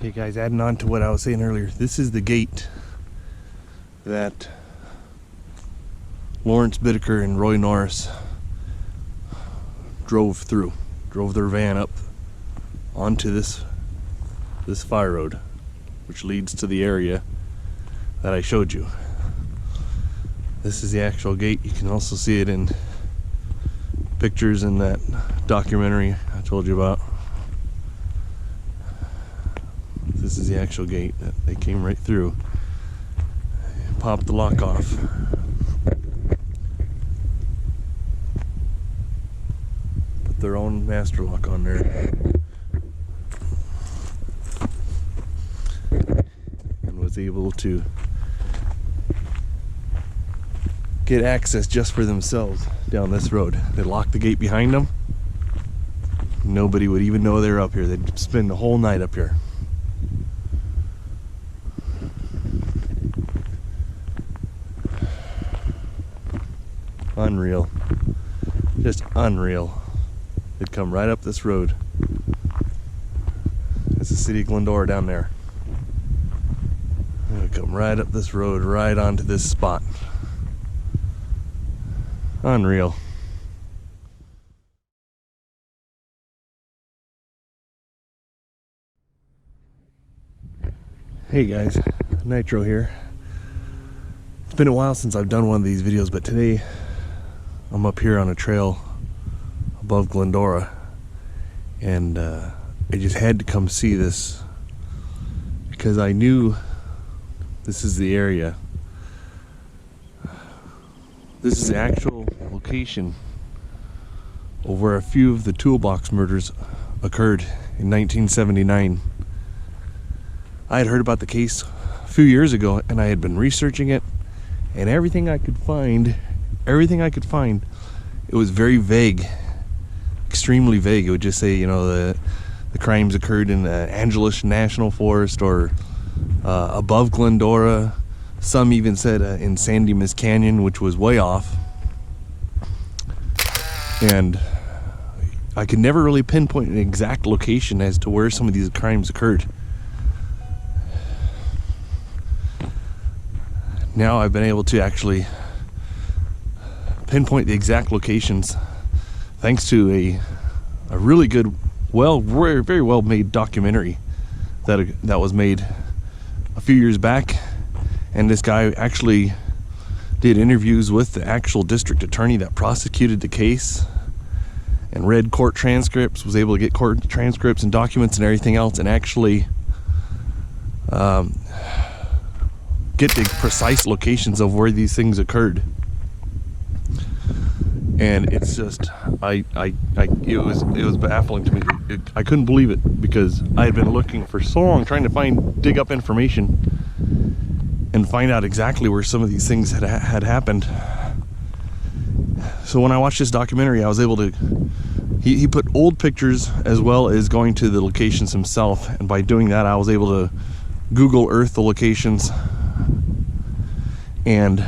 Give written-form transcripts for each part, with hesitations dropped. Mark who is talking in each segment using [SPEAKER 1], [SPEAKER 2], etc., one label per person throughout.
[SPEAKER 1] Hey guys, adding on to what I was saying earlier, this is the gate that Lawrence Bittaker and Roy Norris drove their van up onto this fire road, which leads to the area that I showed you. This is the actual gate. You can also see it in pictures in that documentary I told you about. This is the actual gate that they came right through. Popped the lock off. Put their own master lock on there. And was able to get access just for themselves down this road. They locked the gate behind them. Nobody would even know they're up here. They'd spend the whole night up here. Unreal. Just unreal. They'd come right up this road. It's the city of Glendora down there. They would come right up this road, right onto this spot. Unreal. Hey guys, Nitro here. It's been a while since I've done one of these videos, but today I'm up here on a trail above Glendora, and I just had to come see this because I knew this is the area. This is the actual location of where a few of the ToolBox murders occurred in 1979. I had heard about the case a few years ago, and I had been researching it, and everything I could find, it was very vague, extremely vague. It would just say, you know, the crimes occurred in the Angeles National Forest or above Glendora. Some even said in San Dimas Canyon, which was way off. And I could never really pinpoint an exact location as to where some of these crimes occurred. Now I've been able to actually pinpoint the exact locations thanks to a really good, very well made documentary that was made a few years back. And this guy actually did interviews with the actual district attorney that prosecuted the case and read court transcripts, was able to get court transcripts and documents and everything else, and actually get the precise locations of where these things occurred. And it's just, it was baffling to me. I couldn't believe it because I had been looking for so long trying to dig up information and find out exactly where some of these things had happened. So when I watched this documentary, I was able to, he put old pictures as well as going to the locations himself, and by doing that I was able to Google Earth the locations, and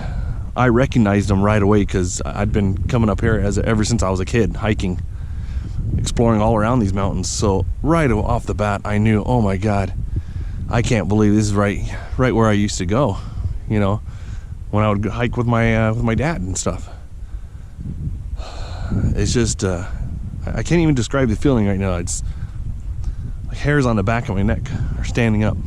[SPEAKER 1] I recognized them right away because I'd been coming up here ever since I was a kid, hiking, exploring all around these mountains. So right off the bat I knew, oh my god, I can't believe this is right where I used to go, you know, when I would hike with my dad and stuff. It's just I can't even describe the feeling right now. It's like hairs on the back of my neck are standing up.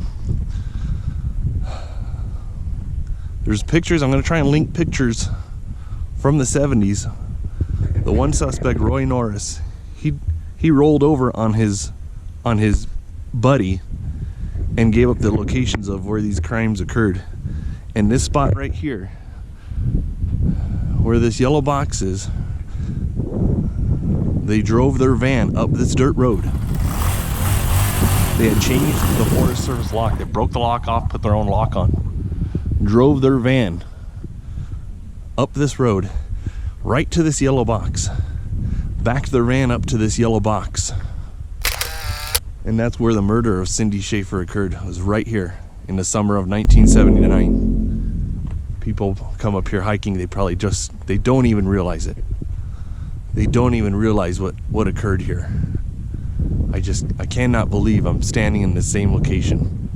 [SPEAKER 1] There's pictures, I'm going to try and link pictures from the 70s. The one suspect, Roy Norris, he rolled over on his buddy and gave up the locations of where these crimes occurred. And this spot right here, where this yellow box is, they drove their van up this dirt road. They had changed the Forest Service lock. They broke the lock off, put their own lock on. Drove their van up this road, right to this yellow box. Backed their van up to this yellow box. And that's where the murder of Cindy Schaefer occurred. It was right here in the summer of 1979. People come up here hiking, they don't even realize it. They don't even realize what occurred here. I cannot believe I'm standing in the same location.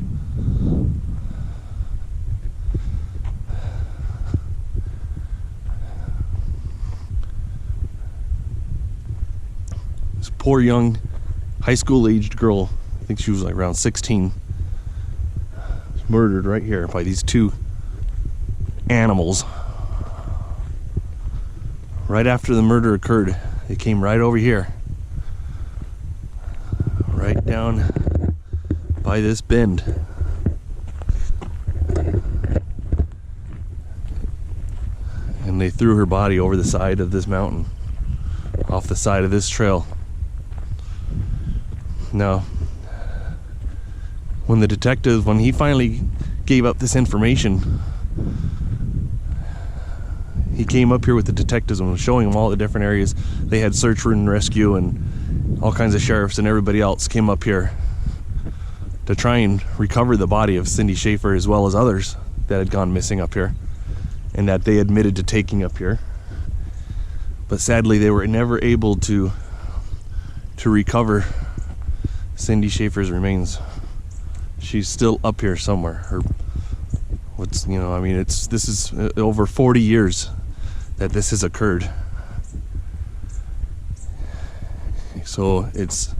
[SPEAKER 1] This poor young high school aged girl, I think she was like around 16, was murdered right here by these two animals. Right after the murder occurred, they came right over here, right down by this bend. And they threw her body over the side of this mountain, off the side of this trail. Now, when the detective, when he finally gave up this information, he came up here with the detectives and was showing them all the different areas. They had search and rescue, and all kinds of sheriffs and everybody else came up here to try and recover the body of Cindy Schaefer, as well as others that had gone missing up here and that they admitted to taking up here. But sadly, they were never able to recover Cindy Schaefer's remains. She's still up here somewhere. This is over 40 years that this has occurred. So it's,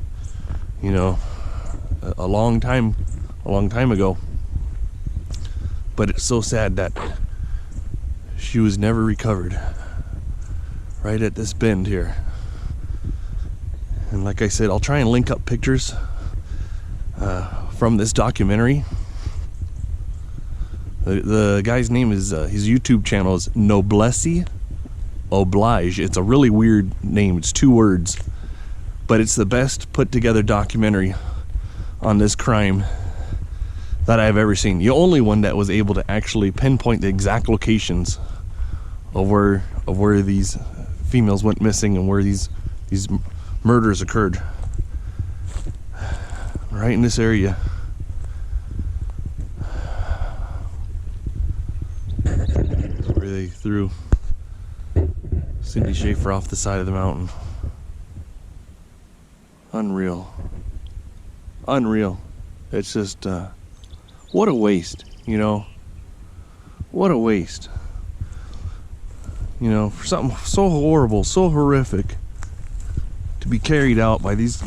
[SPEAKER 1] a long time ago. But it's so sad that she was never recovered right at this bend here. And like I said, I'll try and link up pictures from this documentary. The guy's name is, his YouTube channel is Noblesse Oblige. It's a really weird name. It's 2 words, but it's the best put together documentary on this crime that I've ever seen. The only one that was able to actually pinpoint the exact locations of where these females went missing and where these murders occurred. Right in this area. Where they threw Cindy Schaefer off the side of the mountain. Unreal. It's just, what a waste, What a waste. For something so horrible, so horrific, to be carried out by these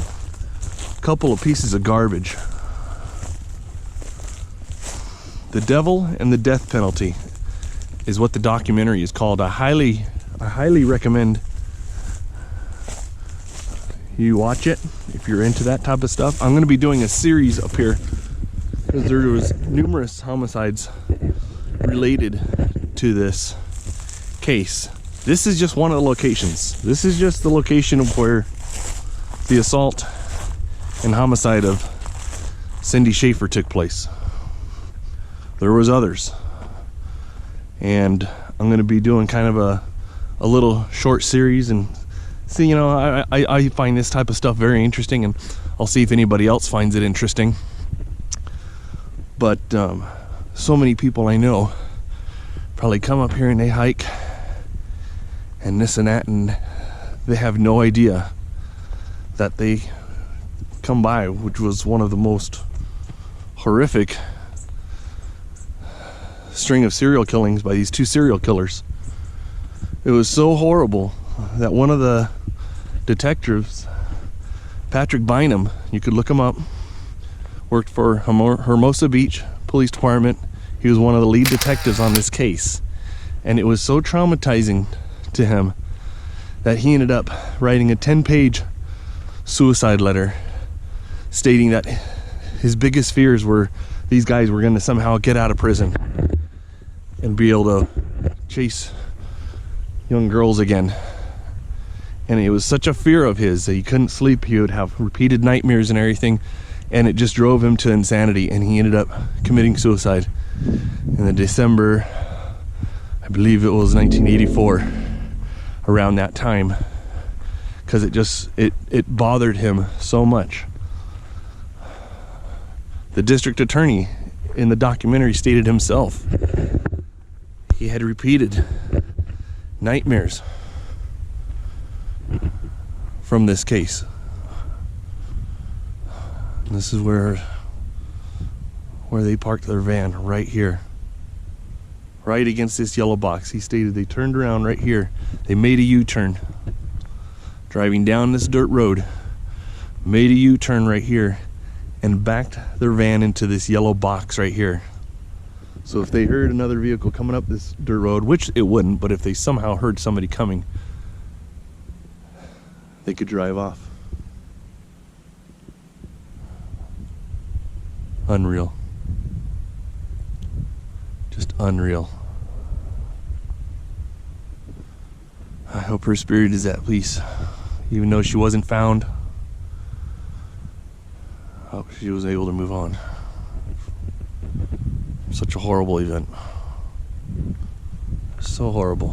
[SPEAKER 1] couple of pieces of garbage. The devil and the death penalty is what the documentary is called. I highly recommend you watch it if you're into that type of stuff. I'm going to be doing a series up here because there was numerous homicides related to this case. This is just one of the locations. This is just the location of where the assault and homicide of Cindy Schaefer took place. There was others, and I'm going to be doing kind of a little short series, and see, I find this type of stuff very interesting, and I'll see if anybody else finds it interesting. But so many people I know probably come up here and they hike and this and that, and they have no idea that they come by, which was one of the most horrific string of serial killings by these 2 serial killers. It was so horrible that one of the detectives, Patrick Bynum, you could look him up, worked for Hermosa Beach Police Department. He was one of the lead detectives on this case, and it was so traumatizing to him that he ended up writing a 10-page suicide letter stating that his biggest fears were these guys were going to somehow get out of prison and be able to chase young girls again. And it was such a fear of his that he couldn't sleep. He would have repeated nightmares and everything, and it just drove him to insanity, and he ended up committing suicide in the December, I believe it was 1984, around that time, because it bothered him so much. The district attorney in the documentary stated himself he had repeated nightmares from this case. This is where they parked their van, right here. Right against this yellow box. He stated they turned around right here. They made a U-turn. Driving down this dirt road, made a U-turn right here and backed their van into this yellow box right here. So if they heard another vehicle coming up this dirt road, which it wouldn't, but if they somehow heard somebody coming, they could drive off. Unreal. Just unreal. I hope her spirit is at peace. Even though she wasn't found, I hope she was able to move on. Such a horrible event. So horrible.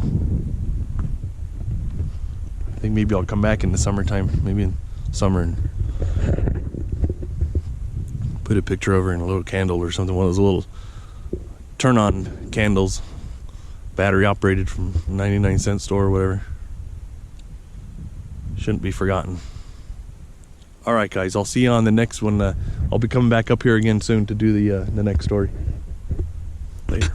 [SPEAKER 1] I think maybe I'll come back in the summertime, maybe in summer, and put a picture over and a little candle or something, one of those little turn-on candles, battery operated, from 99-cent store or whatever. Shouldn't be forgotten. All right, guys, I'll see you on the next one. I'll be coming back up here again soon to do the next story. Later.